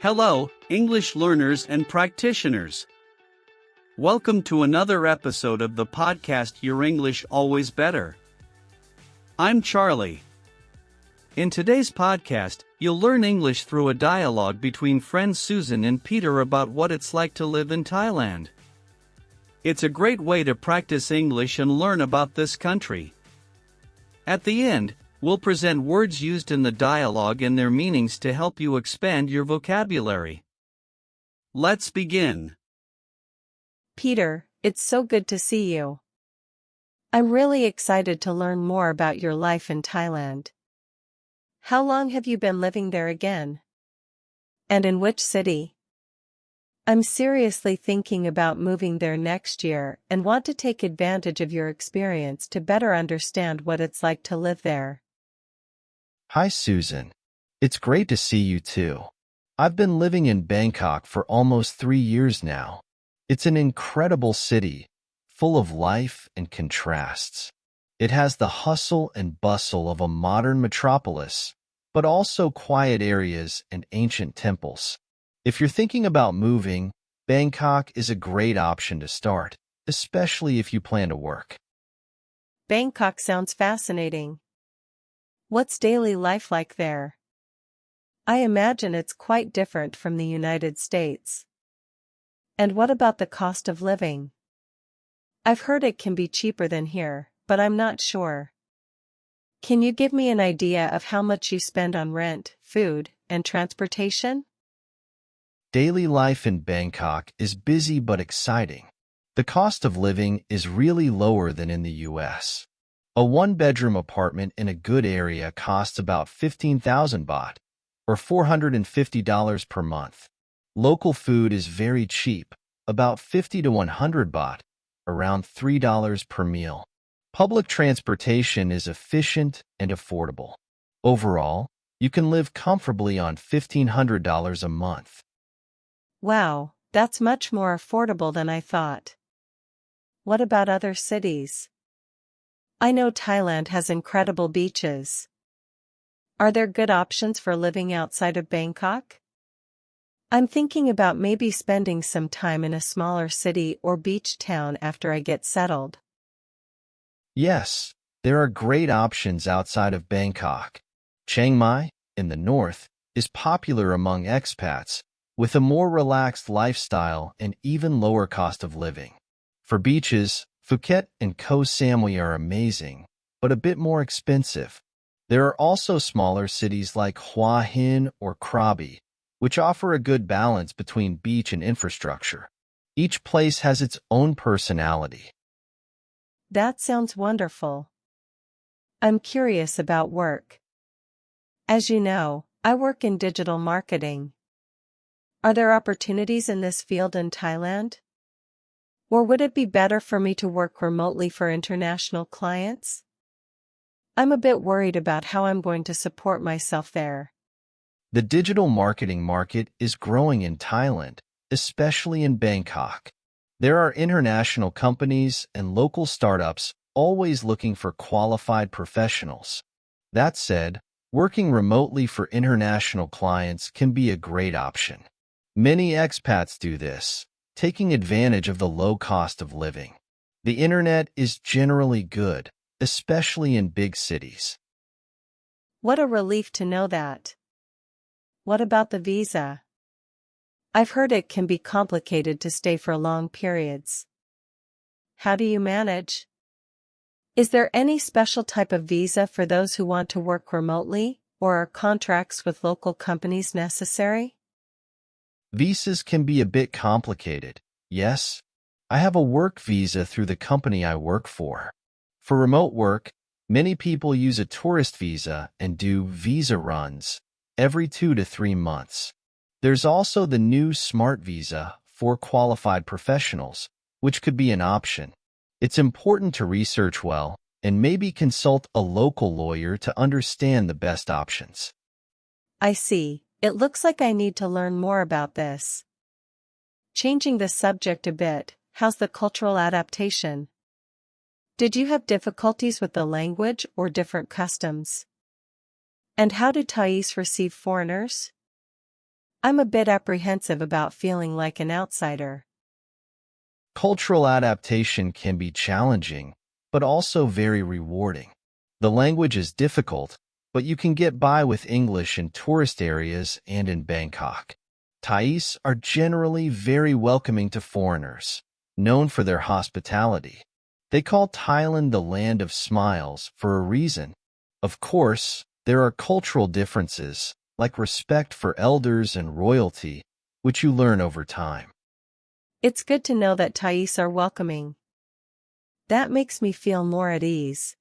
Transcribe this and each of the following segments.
Hello, English learners and practitioners. Welcome to another episode of the podcast Your English Always Better. I'm Charlie. In today's podcast, you'll learn English through a dialogue between friends Susan and Peter about what it's like to live in Thailand. It's a great way to practice English and learn about this country. At the end, we'll present words used in the dialogue and their meanings to help you expand your vocabulary. Let's begin. Peter, it's so good to see you. I'm really excited to learn more about your life in Thailand. How long have you been living there again? And in which city? I'm seriously thinking about moving there next year and want to take advantage of your experience to better understand what it's like to live there. Hi, Susan. It's great to see you too. I've been living in Bangkok for almost 3 years now. It's an incredible city, full of life and contrasts. It has the hustle and bustle of a modern metropolis, but also quiet areas and ancient temples. If you're thinking about moving, Bangkok is a great option to start, especially if you plan to work. Bangkok sounds fascinating. What's daily life like there? I imagine it's quite different from the United States. And what about the cost of living? I've heard it can be cheaper than here, but I'm not sure. Can you give me an idea of how much you spend on rent, food, and transportation? Daily life in Bangkok is busy but exciting. The cost of living is really lower than in the US. A one-bedroom apartment in a good area costs about 15,000 baht, or $450 per month. Local food is very cheap, about 50 to 100 baht, around $3 per meal. Public transportation is efficient and affordable. Overall, you can live comfortably on $1,500 a month. Wow, that's much more affordable than I thought. What about other cities? I know Thailand has incredible beaches. Are there good options for living outside of Bangkok? I'm thinking about maybe spending some time in a smaller city or beach town after I get settled. Yes, there are great options outside of Bangkok. Chiang Mai, in the north, is popular among expats, with a more relaxed lifestyle and even lower cost of living. For beaches, Phuket and Koh Samui are amazing, but a bit more expensive. There are also smaller cities like Hua Hin or Krabi, which offer a good balance between beach and infrastructure. Each place has its own personality. That sounds wonderful. I'm curious about work. As you know, I work in digital marketing. Are there opportunities in this field in Thailand? Or would it be better for me to work remotely for international clients? I'm a bit worried about how I'm going to support myself there. The digital marketing market is growing in Thailand, especially in Bangkok. There are international companies and local startups always looking for qualified professionals. That said, working remotely for international clients can be a great option. Many expats do this, taking advantage of the low cost of living. The internet is generally good, especially in big cities. What a relief to know that. What about the visa? I've heard it can be complicated to stay for long periods. How do you manage? Is there any special type of visa for those who want to work remotely, or are contracts with local companies necessary? Visas can be a bit complicated. Yes, I have a work visa through the company I work for. For remote work, many people use a tourist visa and do visa runs every 2 to 3 months. There's also the new Smart Visa for qualified professionals, which could be an option. It's important to research well and maybe consult a local lawyer to understand the best options. I see. It looks like I need to learn more about this. Changing the subject a bit, how's the cultural adaptation? Did you have difficulties with the language or different customs? And how do Thais receive foreigners? I'm a bit apprehensive about feeling like an outsider. Cultural adaptation can be challenging, but also very rewarding. The language is difficult, but you can get by with English in tourist areas and in Bangkok. Thais are generally very welcoming to foreigners, known for their hospitality. They call Thailand the land of smiles for a reason. Of course, there are cultural differences, like respect for elders and royalty, which you learn over time. It's good to know that Thais are welcoming. That makes me feel more at ease.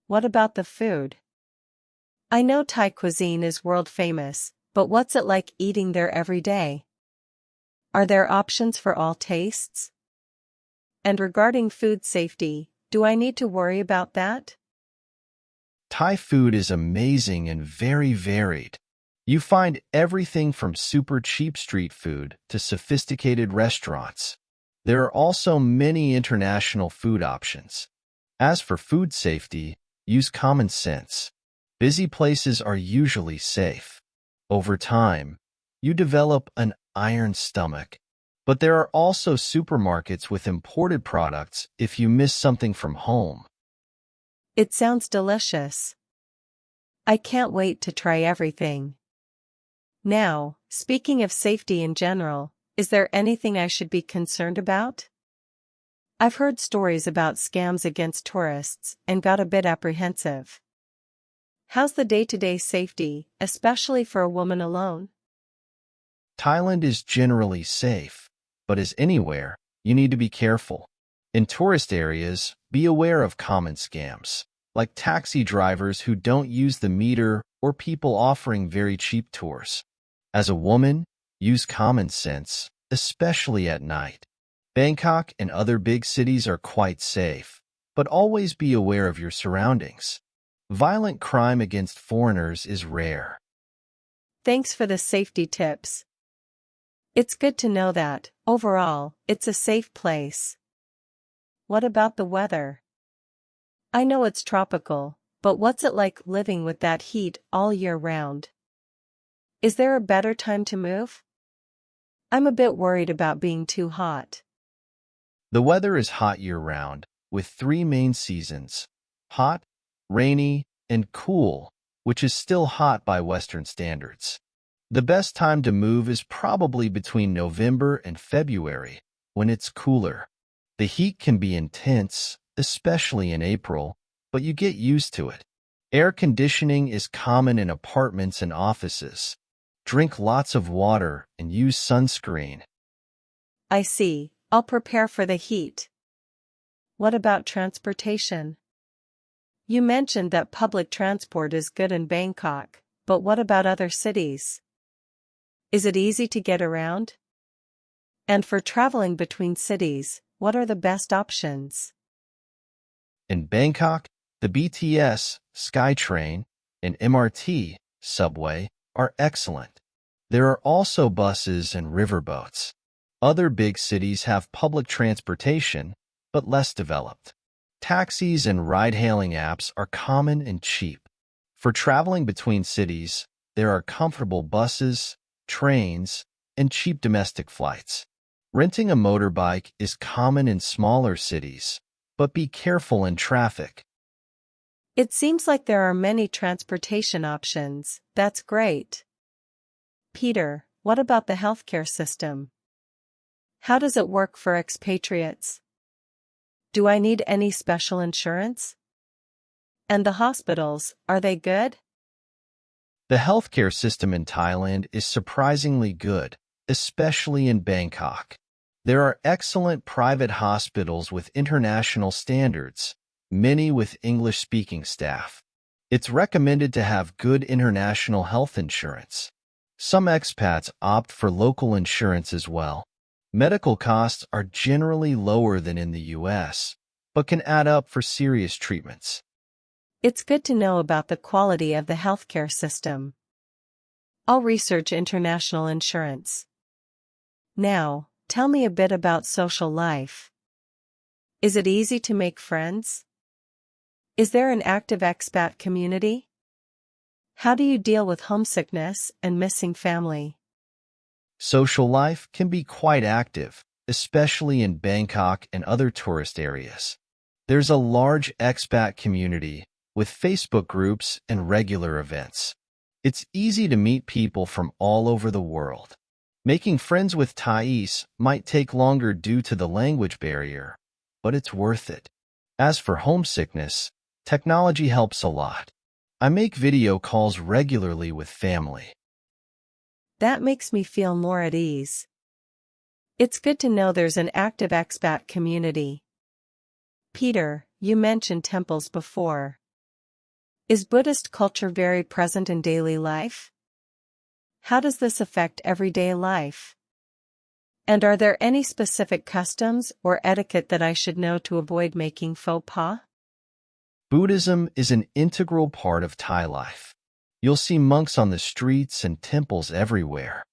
What about the food? I know Thai cuisine is world famous, but what's it like eating there every day? Are there options for all tastes? And regarding food safety, do I need to worry about that? Thai food is amazing and very varied. You find everything from super cheap street food to sophisticated restaurants. There are also many international food options. As for food safety, use common sense. Busy places are usually safe. Over time, you develop an iron stomach. But there are also supermarkets with imported products if you miss something from home. It sounds delicious. I can't wait to try everything. Now, speaking of safety in general, is there anything I should be concerned about? I've heard stories about scams against tourists and got a bit apprehensive. How's the day-to-day safety, especially for a woman alone? Thailand is generally safe, but as anywhere, you need to be careful. In tourist areas, be aware of common scams, like taxi drivers who don't use the meter or people offering very cheap tours. As a woman, use common sense, especially at night. Bangkok and other big cities are quite safe, but always be aware of your surroundings. Violent crime against foreigners is rare. Thanks for the safety tips. It's good to know that, overall, it's a safe place. What about the weather? I know it's tropical, but what's it like living with that heat all year round? Is there a better time to move? I'm a bit worried about being too hot. The weather is hot year-round, with three main seasons: hot, rainy, and cool, which is still hot by Western standards. The best time to move is probably between November and February, when it's cooler. The heat can be intense, especially in April, but you get used to it. Air conditioning is common in apartments and offices. Drink lots of water and use sunscreen. I see, I'll prepare for the heat. What about transportation? You mentioned that public transport is good in Bangkok, but what about other cities? Is it easy to get around? And for traveling between cities, what are the best options? In Bangkok, the BTS, SkyTrain, and MRT, subway, are excellent. There are also buses and riverboats. Other big cities have public transportation, but less developed. Taxis and ride-hailing apps are common and cheap. For traveling between cities, there are comfortable buses, trains, and cheap domestic flights. Renting a motorbike is common in smaller cities, but be careful in traffic. It seems like there are many transportation options. That's great. Peter, what about the healthcare system? How does it work for expatriates? Do I need any special insurance? And the hospitals, are they good? The healthcare system in Thailand is surprisingly good, especially in Bangkok. There are excellent private hospitals with international standards, many with English-speaking staff. It's recommended to have good international health insurance. Some expats opt for local insurance as well. Medical costs are generally lower than in the US, but can add up for serious treatments. It's good to know about the quality of the healthcare system. I'll research international insurance. Now, tell me a bit about social life. Is it easy to make friends? Is there an active expat community? How do you deal with homesickness and missing family? Social life can be quite active, especially in Bangkok and other tourist areas. There's a large expat community with Facebook groups and regular events. It's easy to meet people from all over the world. Making friends with Thais might take longer due to the language barrier, but it's worth it. As for homesickness, technology helps a lot. I make video calls regularly with family. That makes me feel more at ease. It's good to know there's an active expat community. Peter, you mentioned temples before. Is Buddhist culture very present in daily life? How does this affect everyday life? And are there any specific customs or etiquette that I should know to avoid making faux pas? Buddhism is an integral part of Thai life. You'll see monks on the streets and temples everywhere.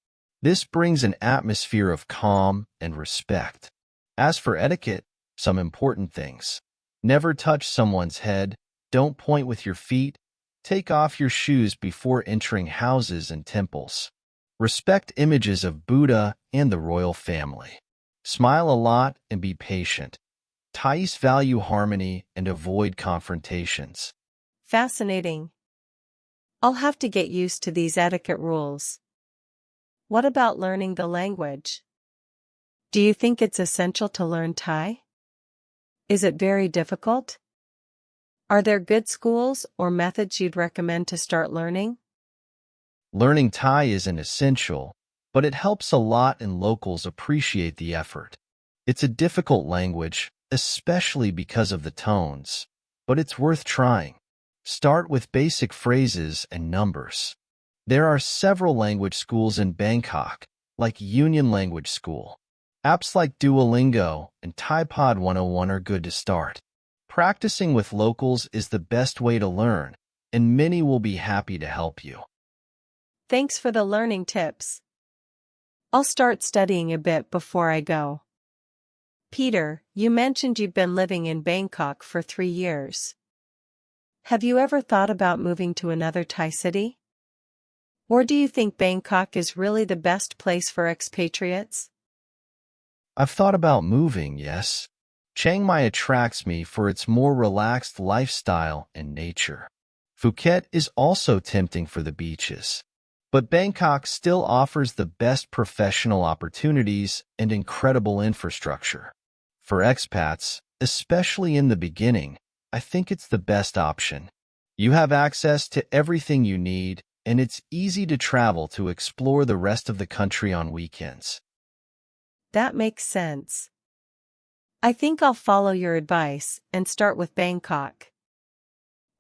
This brings an atmosphere of calm and respect. As for etiquette, some important things. Never touch someone's head, don't point with your feet, take off your shoes before entering houses and temples. Respect images of Buddha and the royal family. Smile a lot and be patient. Thais value harmony and avoid confrontations. Fascinating. I'll have to get used to these etiquette rules. What about learning the language? Do you think it's essential to learn Thai? Is it very difficult? Are there good schools or methods you'd recommend to start learning? Learning Thai isn't essential, but it helps a lot and locals appreciate the effort. It's a difficult language, especially because of the tones, but it's worth trying. Start with basic phrases and numbers. There are several language schools in Bangkok, like Union Language School. Apps like Duolingo and ThaiPod 101 are good to start. Practicing with locals is the best way to learn, and many will be happy to help you. Thanks for the learning tips. I'll start studying a bit before I go. Peter, you mentioned you've been living in Bangkok for 3 years. Have you ever thought about moving to another Thai city? Or do you think Bangkok is really the best place for expatriates? I've thought about moving, yes. Chiang Mai attracts me for its more relaxed lifestyle and nature. Phuket is also tempting for the beaches. But Bangkok still offers the best professional opportunities and incredible infrastructure. For expats, especially in the beginning, I think it's the best option. You have access to everything you need, and it's easy to travel to explore the rest of the country on weekends. That makes sense. I think I'll follow your advice and start with Bangkok.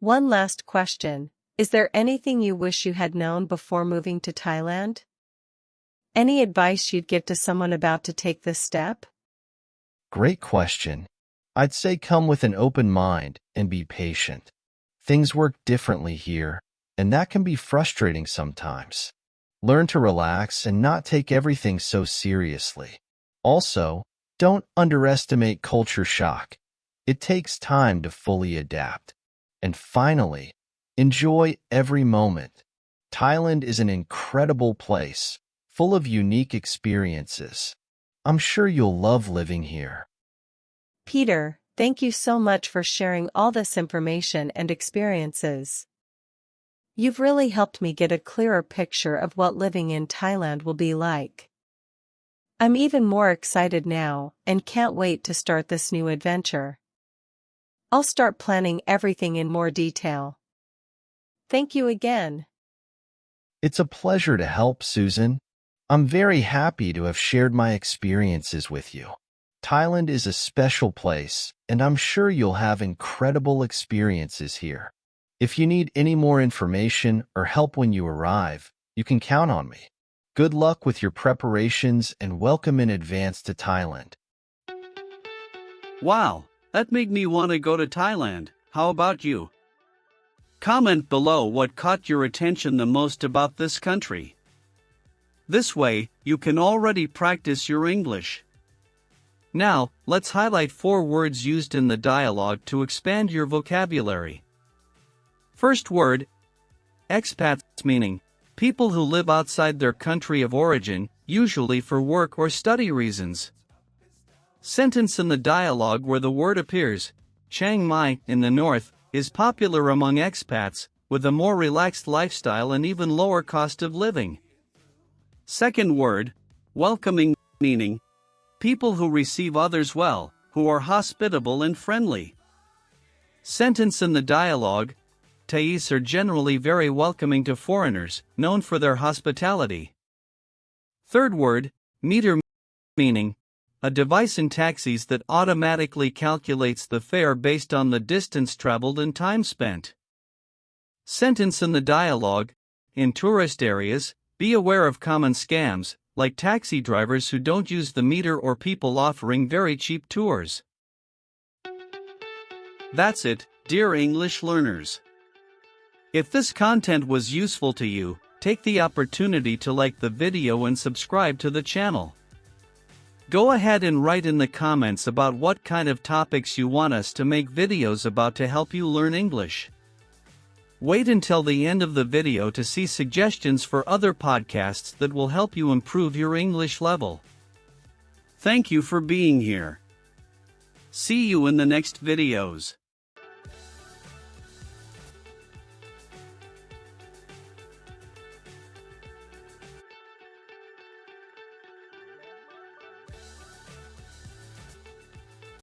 One last question. Is there anything you wish you had known before moving to Thailand? Any advice you'd give to someone about to take this step? Great question. I'd say come with an open mind and be patient. Things work differently here, and that can be frustrating sometimes. Learn to relax and not take everything so seriously. Also, don't underestimate culture shock. It takes time to fully adapt. And finally, enjoy every moment. Thailand is an incredible place, full of unique experiences. I'm sure you'll love living here. Peter, thank you so much for sharing all this information and experiences. You've really helped me get a clearer picture of what living in Thailand will be like. I'm even more excited now and can't wait to start this new adventure. I'll start planning everything in more detail. Thank you again. It's a pleasure to help, Susan. I'm very happy to have shared my experiences with you. Thailand is a special place, and I'm sure you'll have incredible experiences here. If you need any more information or help when you arrive, you can count on me. Good luck with your preparations and welcome in advance to Thailand. Wow, that made me want to go to Thailand. How about you? Comment below what caught your attention the most about this country. This way, you can already practice your English. Now, let's highlight 4 words used in the dialogue to expand your vocabulary. First word, expats, meaning people who live outside their country of origin, usually for work or study reasons. Sentence in the dialogue where the word appears. Chiang Mai, in the north, is popular among expats, with a more relaxed lifestyle and even lower cost of living. Second word, welcoming, meaning people who receive others well, who are hospitable and friendly. Sentence in the dialogue, Thais are generally very welcoming to foreigners, known for their hospitality. Third word, meter, meaning a device in taxis that automatically calculates the fare based on the distance traveled and time spent. Sentence in the dialogue, in tourist areas, be aware of common scams, like taxi drivers who don't use the meter or people offering very cheap tours. That's it, dear English learners. If this content was useful to you, take the opportunity to like the video and subscribe to the channel. Go ahead and write in the comments about what kind of topics you want us to make videos about to help you learn English. Wait until the end of the video to see suggestions for other podcasts that will help you improve your English level. Thank you for being here. See you in the next videos.